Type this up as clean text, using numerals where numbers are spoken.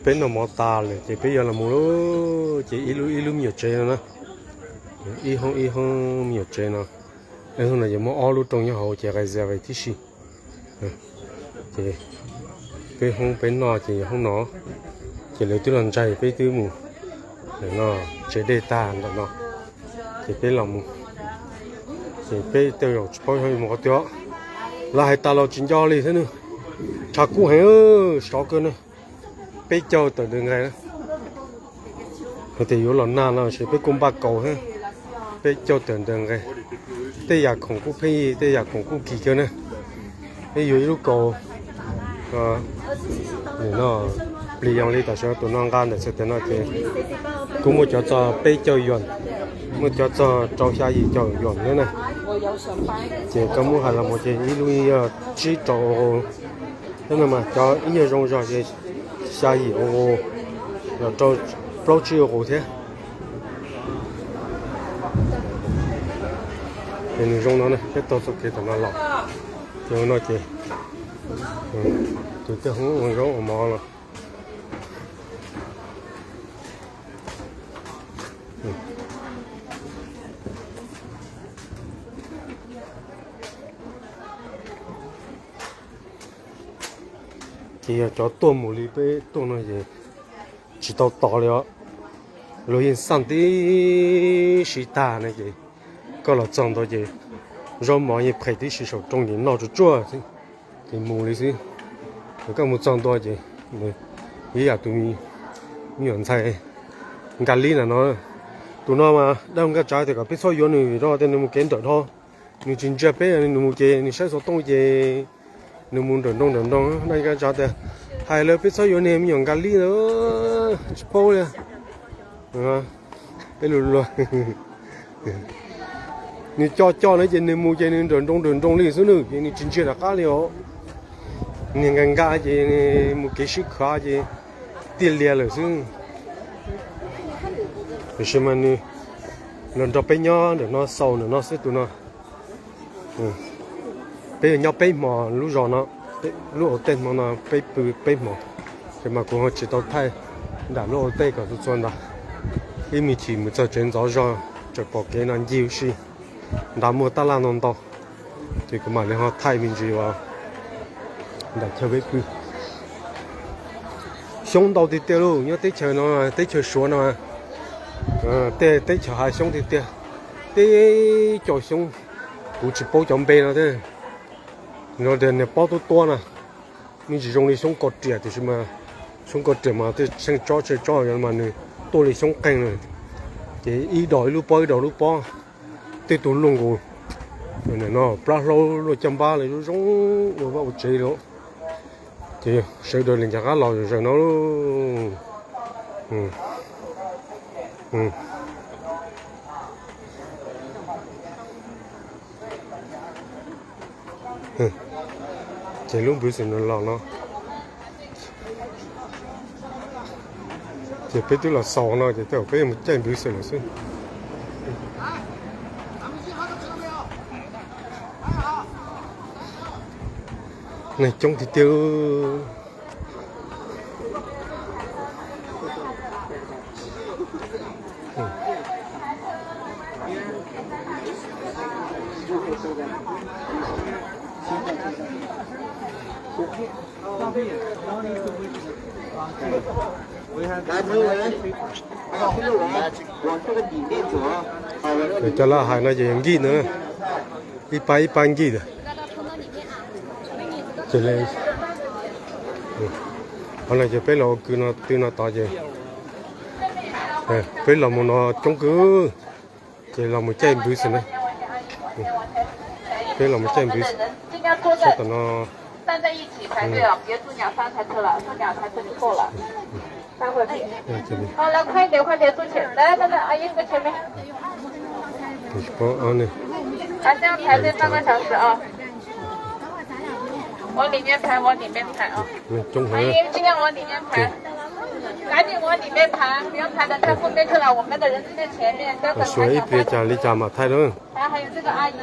bên nó mò taเลยthì bây giờ là mua chỉ ilu nhiều chơi nữa ít hơn nhiều chơi nữa em hôm nay giờ mua alu trong nhà họ chỉ cái gì vậy thì xí thì bên nó chỉ không nó chỉ lấy từ lần chạy bên từ mù để nó chế đề ta nó thì bên lòng thì bên tiêu rồi bao nhiêu một tiêu là hai ta lo chín cho đi thế nữa chả cũ hay sáu cân nữa bây giờ từ đường này thì yếu lần nào nó sẽ biết cùng ba cầu ha bây giờ từ đường này đây là không có phi đây là không có kỳ cơ nữa bây giờ lúc cầu để nó利用哩，到时候都能干的，是的那些，估摸叫做被教员，我叫做招下一教员的呢。这个么还那么这一路要去找，真的嘛？叫一年中上些下一我要找去后天，给你中了呢，这到时候给他们老，就那些，就这很让我忙了。thì cho tôi một ly bê tôi nói gì chỉ tao tỏ了 rồi hiện sang tí sĩ ta này gì có là trong đó gì rồi mọi người phải tí sĩ sầu trong những nó cho chua thì mù lý gì rồi các một trong đó gì ý là tụi mình nhận thấy cái lý là nó tụi nó mà đâu cái trái thì có biết sao vô nữa đó thì nó một kiến được thôi nếu chính chưa biết nó một cái nó sẽ số tông gì nếu muốn đồn đông đây cái trái thì hai lớp biết sao vô này mình nhận cái lý nữa bao nhiêu cái lùn你叫那些你目前你人中历史呢，你进去了干了，你看看这木给是可这地裂了是，为什么呢？人家被鸟，人家烧，人家是多呢，被人家被嘛，路上呢，路灯嘛呢，被嘛，什么过后知道太，那路灯个都转了。因为题目在建造上就把给人优势，那么大浪弄到，这个嘛，然后太民主哇，那特别不，想到的对喽，要对球呢，对球说呢，对球还想的对，对脚想，不是包装备了的，然后人家包多呢，你只用的想搞这就是嘛，想搞这嘛，对想找人嘛呢。tôi là sống canh rồi cái ý đòi lúc bó tết tôi luôn rồi rồi nó bao lâu chăm ba này nó giống rồi bao chế đó thì sau đó liền chẳng lò rồi nó chế lúc bữa nó lò nó chỉ biết là sò nó chỉ theo cái một chân biểu示là xí này trong thì tiêu để cho là hai nó gì ghi nữa đi bay ghi rồi chỉ là hôm nay chỉ phải lo cứ nó từ nó to gì phải lo một nó chống cứ chỉ là một chai bự xí này phải là một chai bự sao tao nó站在一起排队了，别坐2、3台车了，坐2台车就够了。待会儿去。好了，快点坐起来，来，阿姨搁前面。这样排队半个小时啊。往里面排啊。阿姨尽量往里面排，赶紧往里面排，不要排得太后面去了，我们的人就在前面。所以别讲你讲嘛，太冷。还有这个阿姨。